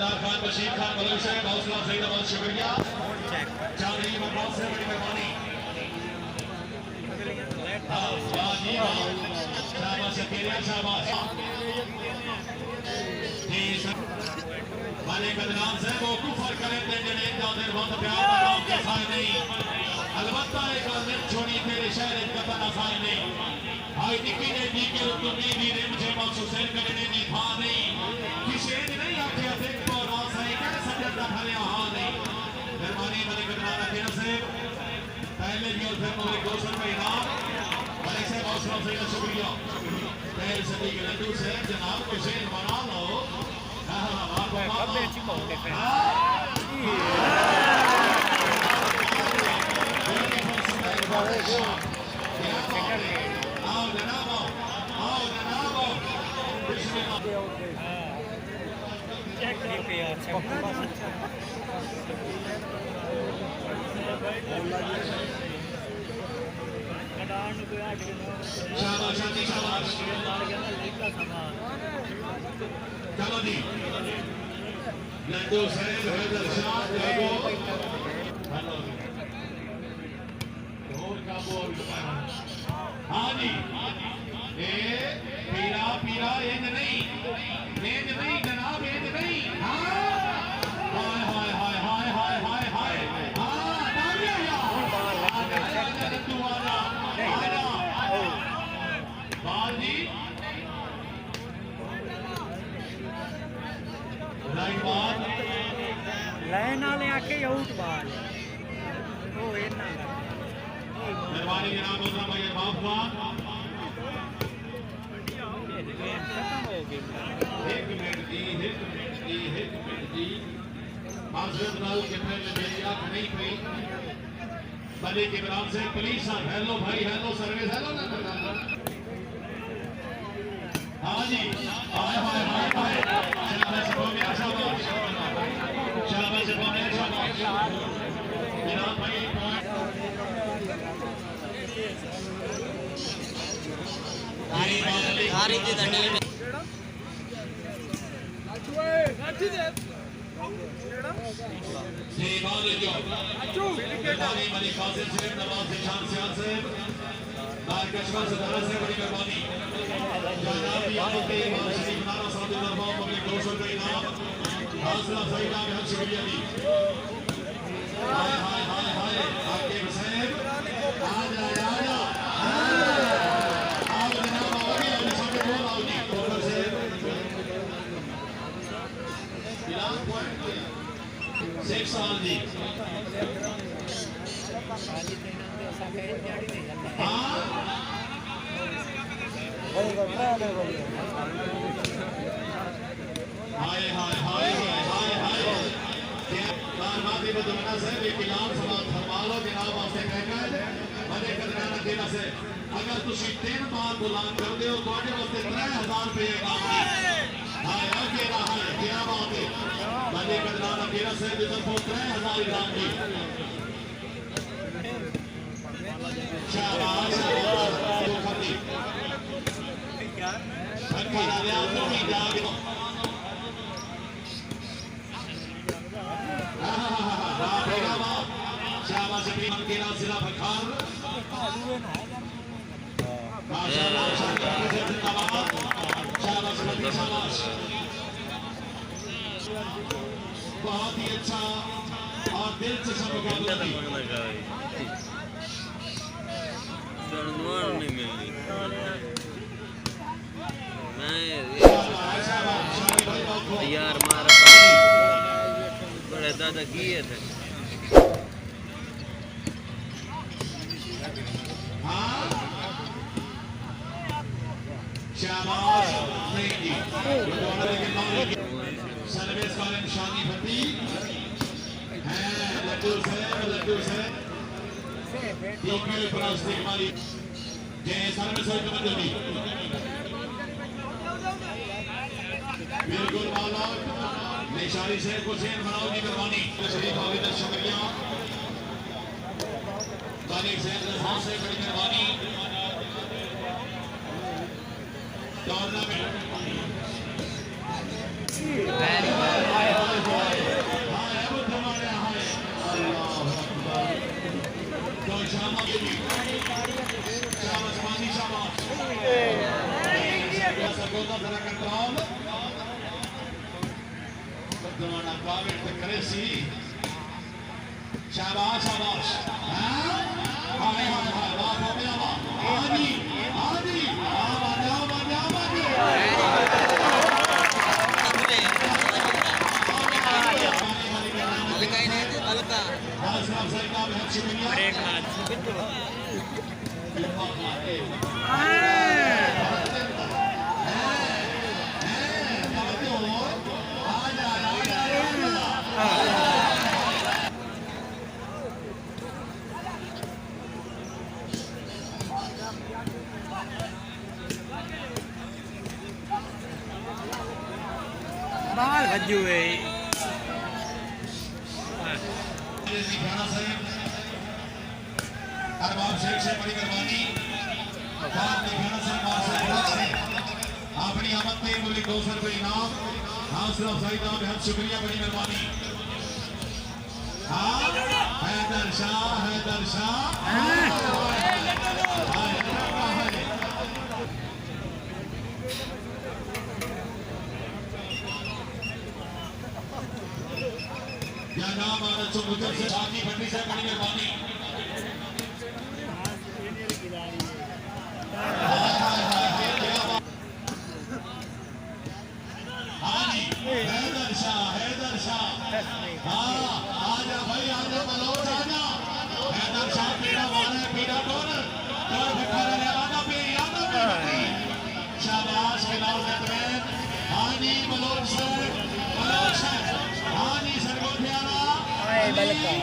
शाहदार खान बशीर खान मलिक साहब हौसला अफजाई बहुत शुक्रिया चौधरी मकबूल से बड़ी मेहरबानी शाबाश अकेलिया शाबाश मालिक अदनान से वो कुफर करे थे जने जादर बहुत प्यार लगाओ के साए नहीं अलबत्ता एक मिनट छोड़ी तेरे शहर का पता साए नहीं आई निकी ने दी के तुमने भी रे मुझे मौसू सेल करने दी था नहीं किसी ने नहीं आके देख तो रास है क्या सजद का भले हां नहीं मेहरबानी मालिक अदनान अकेला से पहले भी और फिर मालिक 200 रुपए इनाम मालिक से हौसला अफजाई का शुक्रिया पहले सदी के लड्डू से जनाब को शेर बना लो अब बेची पहुंचे फिर आओ जनाब चेक पे यार शाबाश शाबाश चलो जी लड्डू साहब हैदर शाह जागो हेलो और का बोल हां जी ए पीरा पीरा इंज नहीं जनाब इंज नहीं हां हाय हाय हाय हाय हाय हाय हाय हां तालियां यार लड्डू आजा बाल जी लाइन वाले आके आउट बाल ओ इतना मेहरबानी जनाब मोहतरम भाई माफ हुआ एक मिनट जी हाजिर नाल के पहले मेरी आंख नहीं पई बने के इमरान से पुलिस हेलो भाई हेलो सर्विस हेलो ना हाँ जी हाय हाय हाय हाय शाबाश बोलिए शाबाश शाबाश बोलिए शाबाश जनाब भाई गाड़ी दे दंडे जी बाल जो मेहरबानी मलिक कासिम से नवाज शान से बार कशवा से दरा से बड़ी मेहरबानी जनाब यहाँ के इमाम शरीफ नारा साधु दरबार पब्लिक 200 रुपए इनाम हौसला अफजाई का बहुत शुक्रिया जी हाय हाय हाय हाय आपके हुसैन आजा आजा आओ जनाब आओ जी और सामने बोल आओ जी ऊपर से इलाज पॉइंट 6 साल जी हां हाय हाय हाय हाय हाय हाय बारमादी बदमना से एक इलाम समाज फरमा लो जनाब वास्ते कहना है बड़े कदराना देना से अगर तुसी 3 बार बुलान कर दे हो ਤੁਹਾਡੇ ਵਾਸਤੇ 3000 रुपए इनाम की हाय आगे रहा है क्या बात है बड़े कदराना देना से भी तो 3000 इनाम की शाबाश तो खती अखाड़ा ले आओ तो भी जाग शाबाश प्रीम के नाम जिला बखार माशाल्लाह जिंदाबाद शाबाश शाबाश बहुत ही अच्छा और दिलचस्प मुकाबला नहीं मिलनी यार मारा बड़े दादा किए थे शाबाश नहीं जी सर्विस वाले निशानी फती है लड्डू से टीके प्लास्टिक वाली जे सर्विस वाले कमर दी बिल्कुल वाला निशानी से हुसैन बनाओ की मेहरबानी शरीफ हामिद शुक्रिया तालिब से रजा से बड़ी मेहरबानी टूर्नामेंट जमाना काबिल तक करे सी शाबाश शाबाश हाय हाय हाय वाह हो गया वाह आदि आदि बाल भज्जू है अरबाब शेख से बड़ी मेहरबानी अपनी आमद पे मुल्क 200 रुपये इनाम हौसला अफजाई का बेहद शुक्रिया बड़ी मेहरबानी हैदर शाह या नाम आना तो मुझे से शादी भट्टी से बड़ी मेहरबानी हैदर शाह हाँ आजा भाई आजा मलोज आजा हैदर शाह पीड़ा वाला है पीड़ा कौन कौन भट्टा रहे आना पे शाबाश खिलाओ बैट्समैन हानी मलोज सर हानी सर को प्यारा आए बलका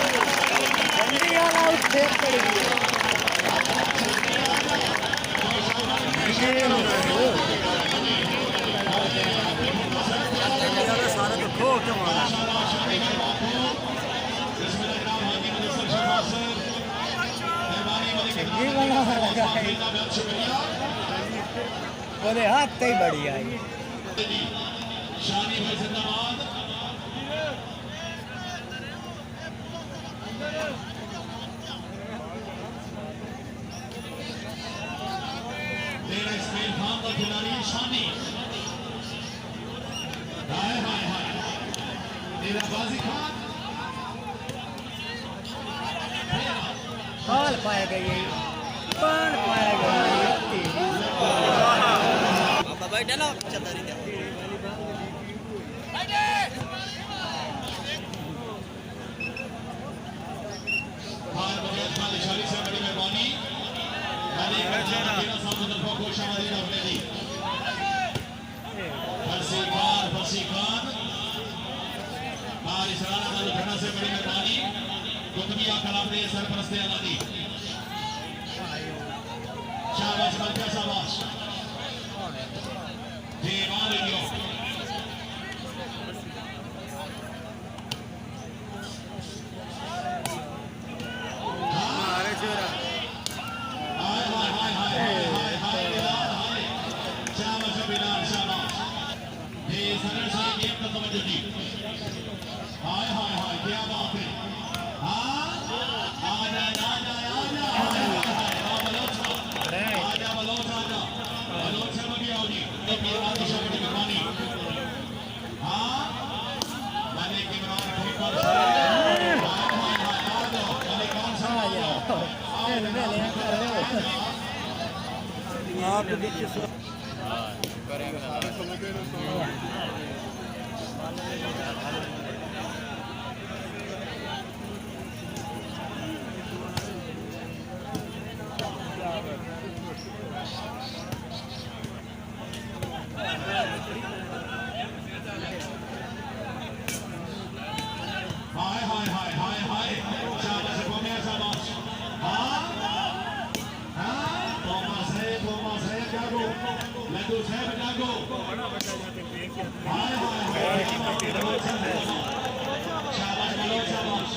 जल्दी आना उठ फेंक पड़ेगी सारा तो खो के मारा बोले हाथ कई बड़ी आई शानी भाई जिंदाबाद मेरा इस्माइल खान का खिलाड़ी शानी हाय हाय हाय मेरा बाजी खान बाल पाया गई बाल पाया गई भाई डालो चलता रही हार बगैर खान इशारे से बड़ी मेहरबानी मैंने मेरा सामने को खुश हमारी अपने दी फरसी खान बारिश राणा का लुधियाना से बड़ी मेहरबानी कुतुबिया कलाम ने सरपरस्ती अदा दी शाबाश बल्कि शाबाश देवालियो अरे छोरा हाय हाय हाय हाय हाय हाय हाय शाबाश बिलाल शाबाश ये सरल से गेम का तवज्जो दी हाय हाय हाय क्या बात है हाँ आजा आजा आजा आजा बलोच शर्मा भी आओ जी तो मेरे बात शामिल मेहरबानी हाँ मैंने इमरान ठीक पर आप देखिए हाय हाय हाय हाय हाय शाबाश बोमिया शाबाश हाँ हाँ थॉमस है जागो लड्डू साहब जागो हाय हाय हाय शाबाश बोलो शाबाश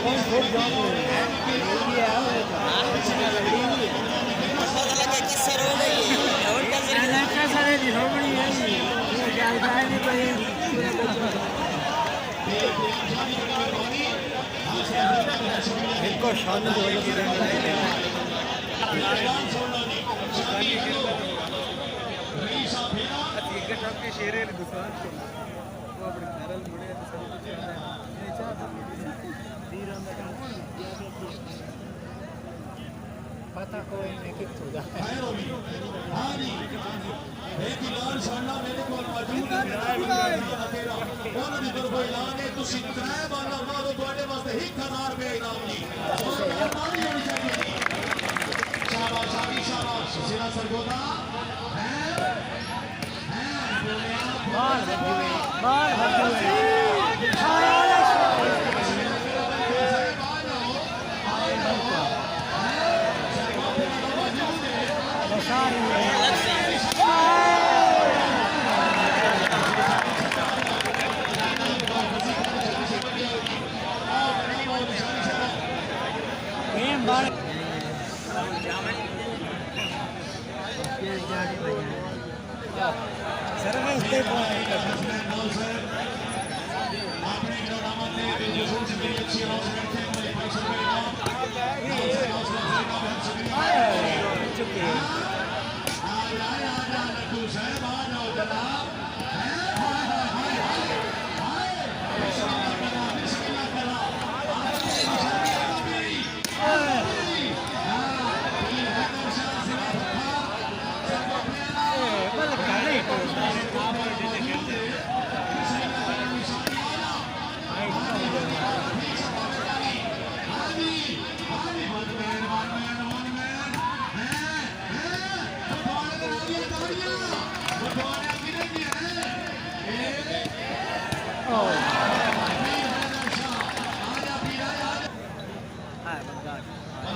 कौन छोड़ जाओ ये है पता लगे कसर हो गई और कसर ना कसर है रोबड़ी है ये जाता है नहीं कोई इनको शान दो के शेरे दुकान वो अपने सरल मुड़े तो पता कोई नहीं कितना हां जी एक ऐलान सुनना मेरे को मौजूद है ਉਹਨਾਂ ਦੀ ਤਰਫੋਂ ਐਲਾਨ ਹੈ ਤੁਸੀਂ ਕਿਰਾਇਆ ਵਾਲਾ ਮਾਰੋ ਤੁਹਾਡੇ ਵਾਸਤੇ 1000 ਰੁਪਏ ਇਨਾਮ ਜੀ ਪਾਣੀ ਹੋਣੀ ਚਾਹੀਦੀ ਸ਼ਾਬਾਸ਼ ਸ਼ਾਬਾਸ਼ ਸ਼ਾਬਾਸ਼ ਸਿਰਾ ਸਰਗੋਦਾ ਹੈ बाल भगे सर मैं उसके आपने ग्राउंड में जो सोच में अच्छी आवाज करते हैं मुझे पैसे मिलेगा चुप है तू साहब आ जाओ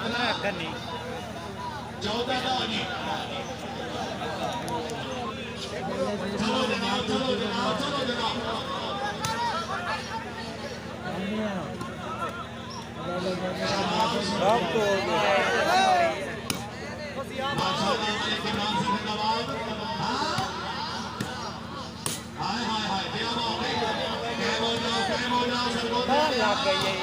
जनाब करनी 14 दानी चलो जनाब चलो जनाब चलो जनाब सब तो हो गया माशाल्लाह के नाम से धन्यवाद हाय हाय हाय क्या बात है क्या बोल रहा सरगोदा लग गई है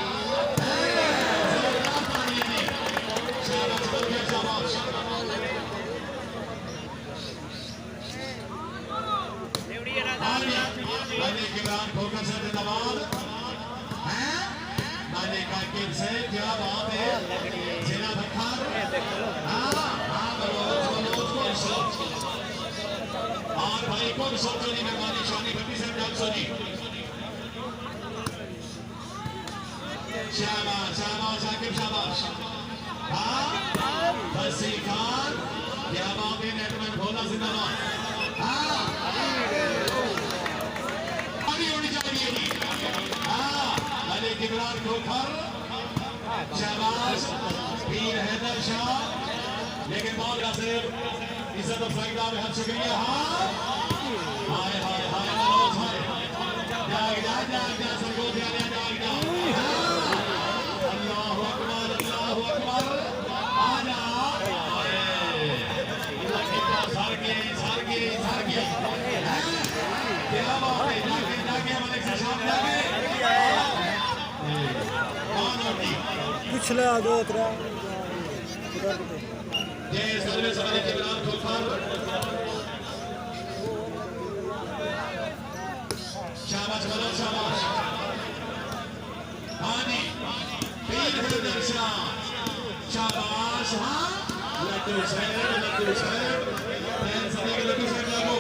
फोकस है धन्यवाद नाले का किल से क्या बात है जिला बखार और भाई कौन सोचो नहीं मेहरबानी शानी भट्टी से डांसो जी शाबाश शाबाश आकिब शाबाश हाँ बसी खान क्या बात है नेटमैन भोला जिंदाबाद हाँ होनी चाहिए हाँ अली किबरान खोखर शाबाश पीर हैदर शाह लेकिन बॉल का सेव इज्जत अफजाई का बेहद शुक्रिया हाँ हाय हाय हाय मनोज भाई जाग जा सबको ध्यान जाग जा अल्लाह अकबर आ जा सर के क्या बात है जाके मलिक से शाम जाके पिछला दो त्रा जय सर्वे सवारी के नाम खोखर शाबाश बोलो शाबाश हाँ जी पीर हैदर शाह शाबाश हाँ लड्डू साहब फैन सभी के लड्डू साहब लागू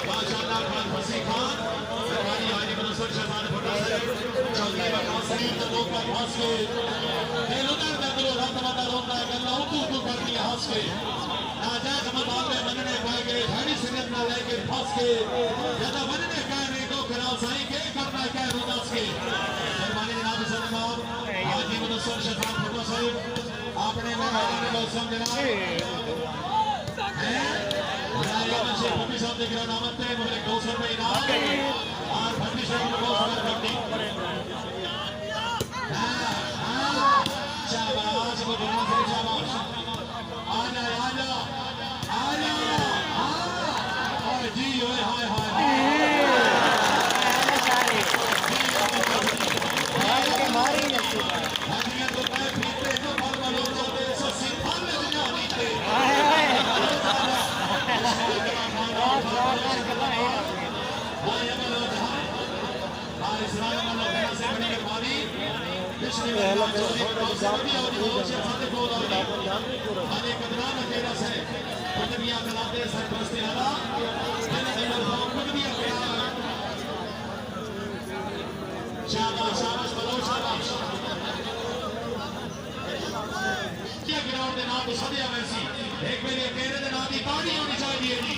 माशाल्लाह खान फसी खान सरकारी हाजी मनसूर शहजाद भट्टा साहब चौधरी वकास सलीम तो लोग का हंस के दिल उधर दर्द रो रात मत रोता है गल्ला तू कर दिया हंस के नाजायज मुकाबले बनने पाए गए भारी सिगत ना लेके फंस के ज्यादा बनने का नहीं तो खराब साईं के करना क्या रुदास के मेहरबानी जनाब सल्लल्लाहु हाजी मनसूर शहजाद भट्टा साहब आपने मेहरबानी बहुत समझना है भट्टी साहब देख रहे नामत है मुझे 200 रुपए इनाम और भट्टी साहब को 200 भट्टी शाबाश को बोलना से शाबाश आ जा ओए जी ओए हाय मारी नहीं हदिया तो मैं पीते तो फल वालों चलते ससी फल दुनिया नीते ग्राउंड के नाम तो सदिया वैसी एक मेरे अकेले के नाम की ताड़ी होनी चाहिए जी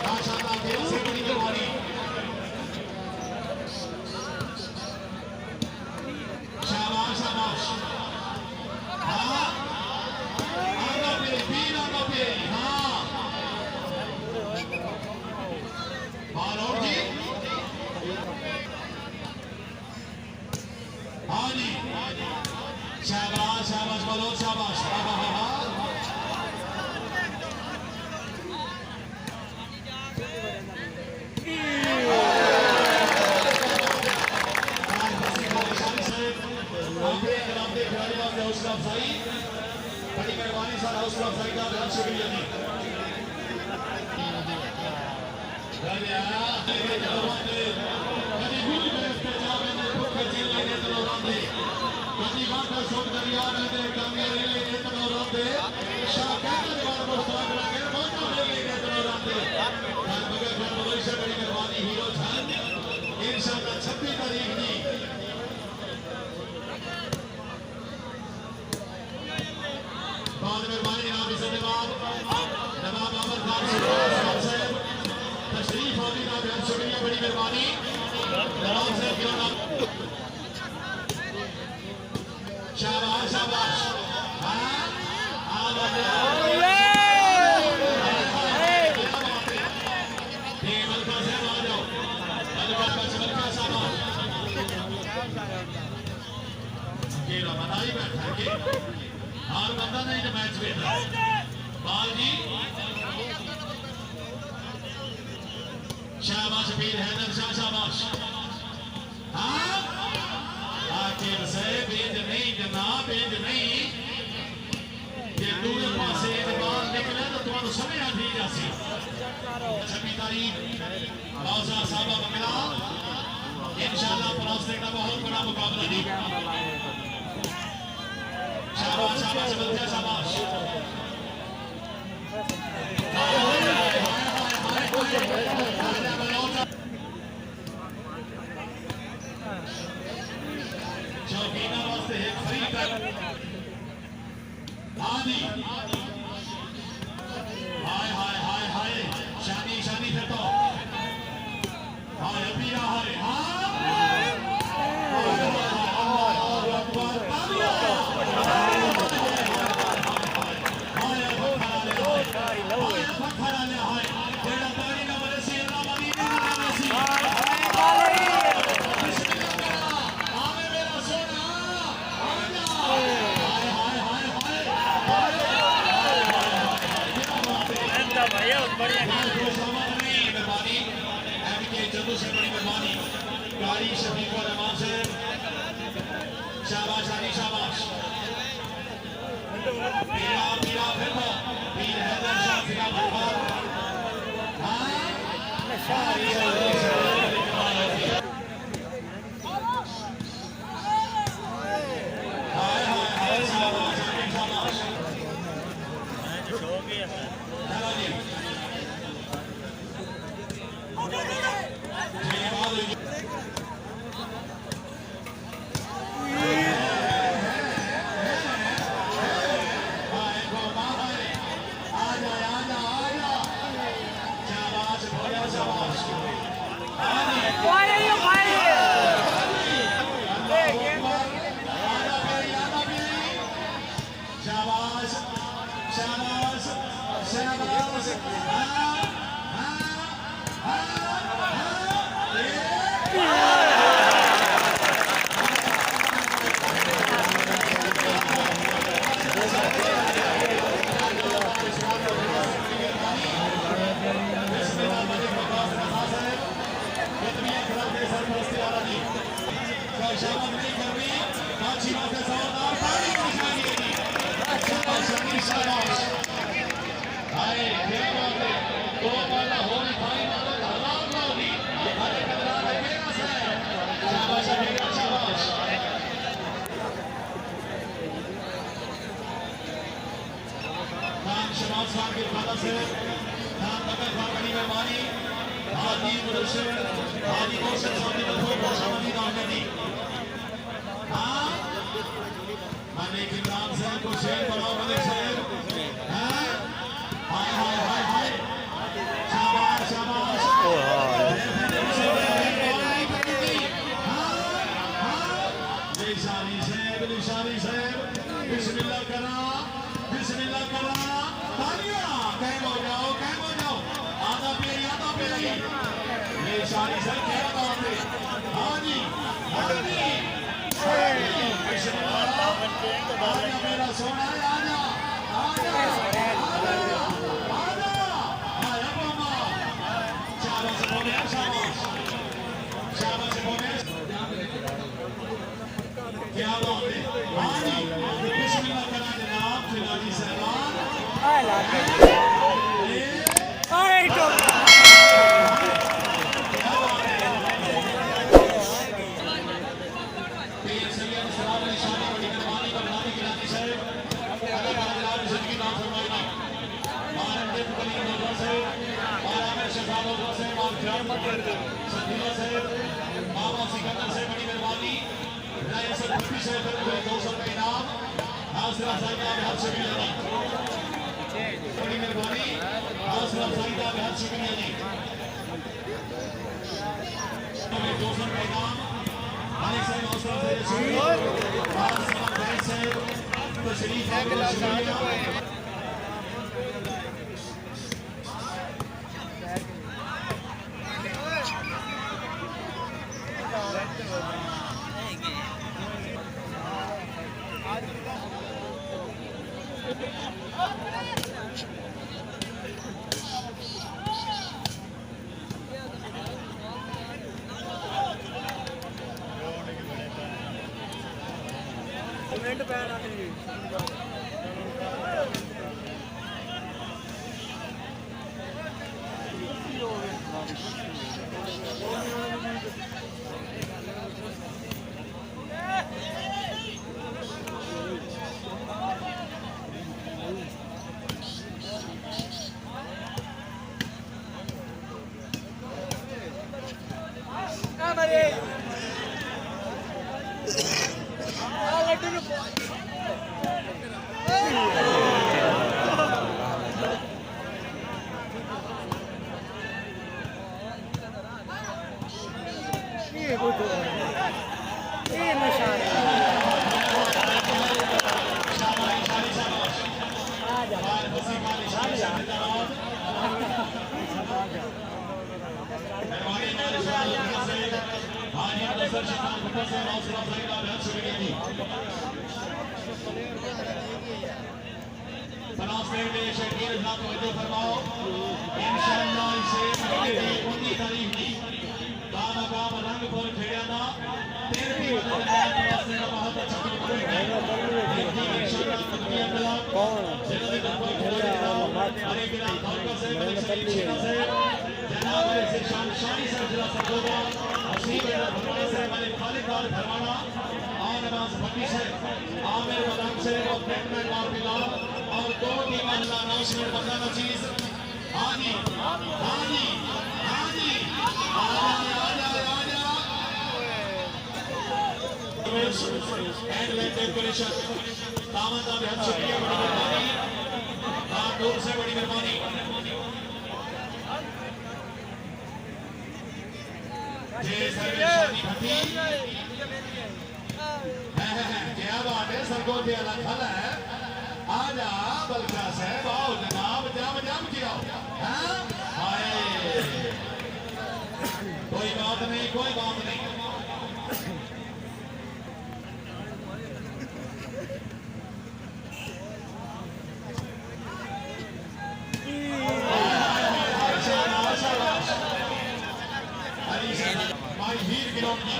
माशाअल्लाह खेल से बड़ी करवानी शाबाश शाबाश हाँ आगा पे बीन आगा पे हाँ बालोर जी हाँ जी शाबाश शाबाश बालोर शाबाश बड़ी मेहरबानी सर हौसला अफजाई का बहुत शुक्रिया जी कभी भूल गए पंजाब में भूख जिल लेने तो रोंदे कभी वाटर शॉट दरिया में कामयाबी लेने तो रोंदे शाकात दीवार को साथ लगे वाटर लेने तो रोंदे मगर भविष्य बड़ी मेहरबानी हीरो जान इंशाल्लाह 26 तारीख की बाद मेहरबानी जनाब इज्जतमाब नवाब अमर खान साहब तशरीफ होने का बहुत शुक्रिया बड़ी मेहरबानी नवाब साहब की नाम शाबाश शाबाश हां बताई बैठा के हार बंदा नहीं तो मैच में बाल जी शाबाश पीर हैदर शाह शाबाश हाँ आखिर से बेज नहीं जनाब बेज नहीं ये दूसरे पासे बाल निकले तो तुम्हारा समय आ भी जासी 26 तारीख बाजा साहब बंगला इंशाल्लाह प्लास्टिक का बहुत बड़ा मुकाबला जी शाबाश शाबाश बच्चा शाबाश शौकीना वास्ते एक फ्री तक आदि हाय हाय हाय हाय शानी शानी फिर तो हाय अबीरा हाय गाड़ी शफीक और रहमान से शाबाश आनी शाबाश पीरा पीरा फिर तो पीर हैदर शाह फिरा भरवार हाय हाय हाय शाबाश आनी शाबाश चलो जी Why are you fighting? शाबाश शाबाश शाबाश नवाज खान के खाना से नाम तक बड़ी मेहरबानी हाजी मुदस्सिर हाजी मोहसिन साहब को खुशामदीद आमदी हां मलिक इमरान साहब को शेर बनाओ मलिक साहब हां हाय हाय हाय हाय शाबाश शाबाश निशानी साहब बिस्मिल्लाह करा तालियां कायम हो जाओ आधा पे निशानी साहब क्या बात है हाजी मेरा सोना आजा क्या बात है हाजी बिस्मिल्लाह करा जनाब खिलाड़ी साहब बाबा सिकंदर से बड़ी मेहरबानी बड़ी मेहरबानी हौसला अफजाई का शुक्रिया जी 200 रुपए इनाम मालिक साहब हौसला से तशरीफ कमेंट पैन आते हैं फरमाओ इंशाअल्लाह इसे 19 तारीख की काम रंग पर खेड़ना तेरहवीं बहुत अच्छा और दो टीम अल्लाह नाशिर बंदा चीज हाजी हाजी हाजी एंड लेट डेकोरेशन दामन का बहुत शुक्रिया बड़ी मेहरबानी आप लोग से बड़ी मेहरबानी जय सर्वेशानी भट्टी क्या बात है सबको दिया खल है आजा बलका साहब आओ जनाब जम गिराओ हाय कोई बात नहीं माई हीर गिरौंगी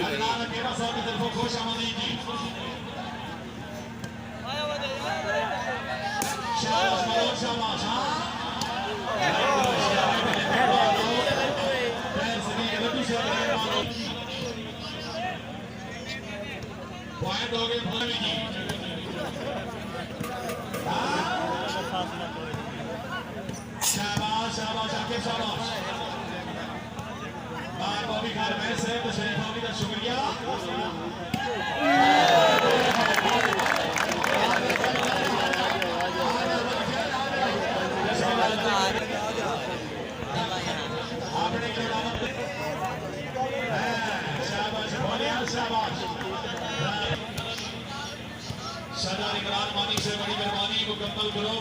अल्लाह केरा साहब की तरफ खुश आमदीद जी शाबाश शाबाश पॉइंट हो गए जी मैं साहब शरीफ आमी का शुक्रिया आपने शाबाश बोलिया शाबाश सरदार इमरान मानी से बड़ी मेहरबानी मुकम्मल करो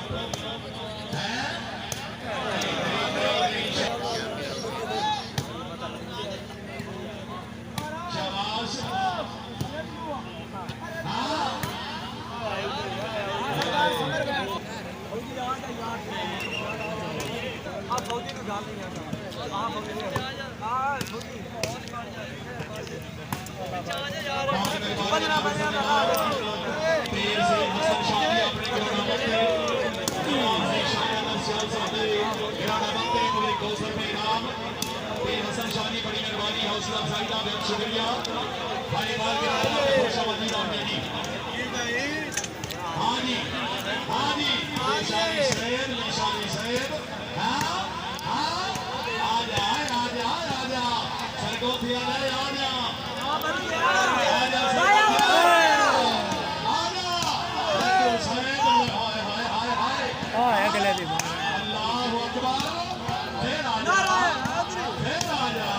शुक्रिया भाई बार हाँ जी निशानी साहेब हाँ आ जा सरगोथिया आ जा अल्लाह अकबर फिर आ जा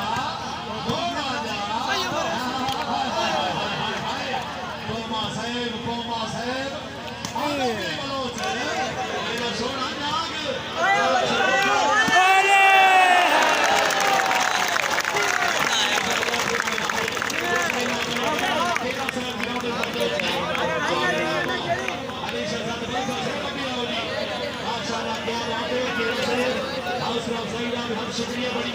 शुक्रिया बड़ी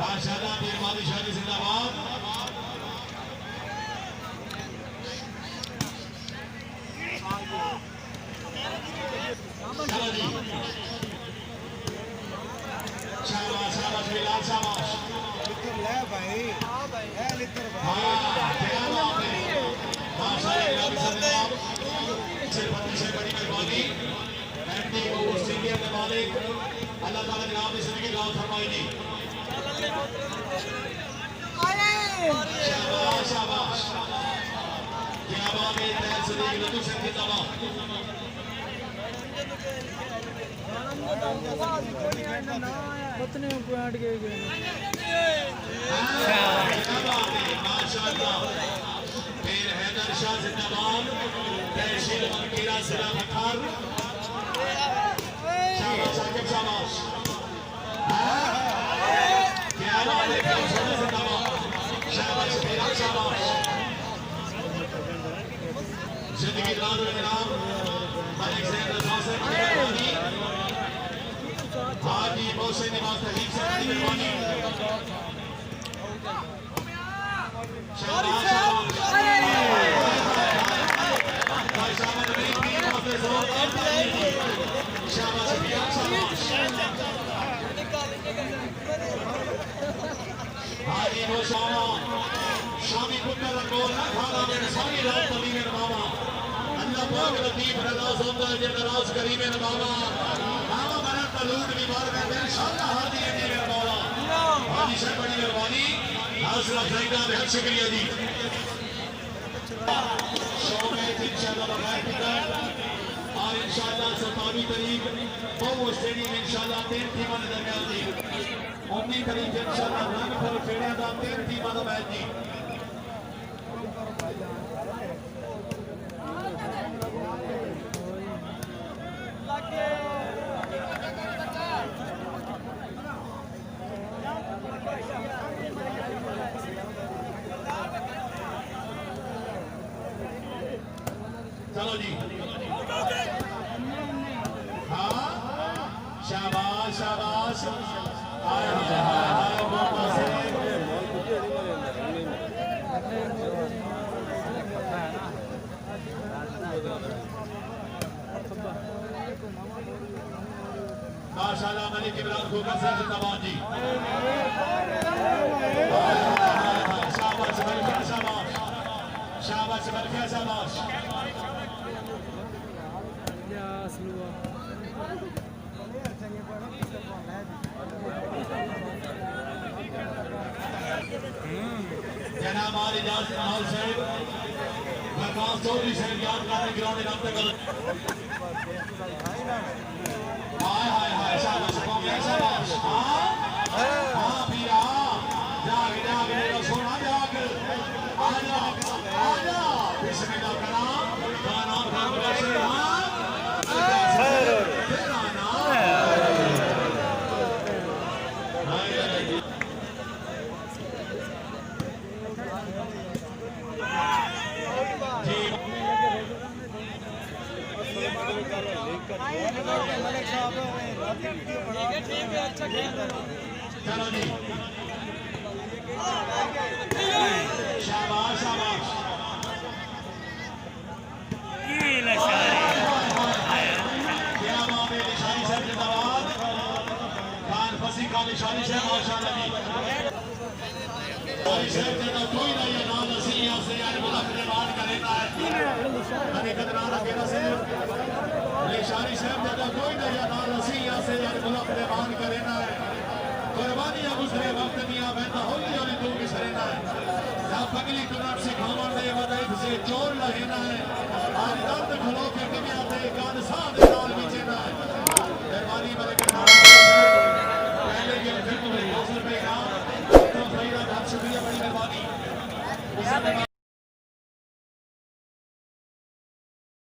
माशाल्लाह मेहरबानी शादी जिंदाबाद शाबाश शाबाश बिलाल शाबाश भाई से बड़ी मेहरबानी मालिक अल्लाह ताला जनाब ने जिंदगी दान फरमाएगी शाबाश शाबाश क्या बात है तैर सदीक लतू से जिंदाबाद पत्नी पॉइंट गए माशाअल्लाह फिर हैदर शाह जिंदाबाद तहसील मकीरा जिला बखार शाबाश साकिब शाबाश क्या बात है जिंदाबाद शाबाश बिलाल शाबाश जिंदगी राज में जनाब मलिक सैयद रजा से मेहरबानी हाजी मोहसिन निवास तहरीक से बड़ी मेहरबानी शाबाश शाबाश हाजी मोशामा शामी पुत्र रखोल खाना में सारी रात तली में बाबा अल्लाह पाक लतीफ रजा सुंदर जे नवाज करीम में बाबा बाबा बना तलूट भी मार में इंशाअल्लाह हाजी ने मेरे मौला हाजी से बड़ी मेहरबानी हौसला अफजाई का शुक्रिया जी शो में इंशाअल्लाह बगैर टिकट और इंशाअल्लाह 27 तारीख बहु स्टेडियम इंशाअल्लाह 3 टीमां दे दरमियान जी 19 तारीख इंशाअल्लाह रंग फल खेड़िया दा 3 टीमां दा मैच जी चलो जी हाँ शाबाश शाबाश हाय हाय हाय मौका से माशाल्लाह मलिक इमरान खोखा से जिंदाबाद जी शाबाश बल्किया शाबाश शाबाश बल्किया शाबाश Ya seluar. जनाब आली इजाजत माहौल साहब प्रकाश चौधरी साहब याद करने ग्राउंड में तक हाय हाय हाय शाबाश कौन शाबाश हां फिर जाग जाग मेरा सोना जाग आजा आजा बिस्मिल्लाह करा खाना खाना से तेरा नाम चलो जी शाबाश शाबाश क्या बात है निशानी साहब जिंदाबाद खान फसी का निशानी साहब माशाल्लाह जी निशानी साहब जना कोई नहीं है नाम नसी यहां से यार बुला के बात करेगा है अरे कदराना केरा से निशानी साहब जना कोई नहीं है नाम नसी यहां से यार बुला के बात करेगा है कुर्बानियां गुजरे वक्त दिया बहता होली होली तू की सरेना है या पगली कुनाट से खावन दे वदैफ से चोर लहेना है आज दर्द खलो के दुनिया पे कान साथ नाल बिचेना है मेहरबानी मलिक पहले के फिर तुम्हें हौसले पे इनाम तो सही शुक्रिया बड़ी मेहरबानी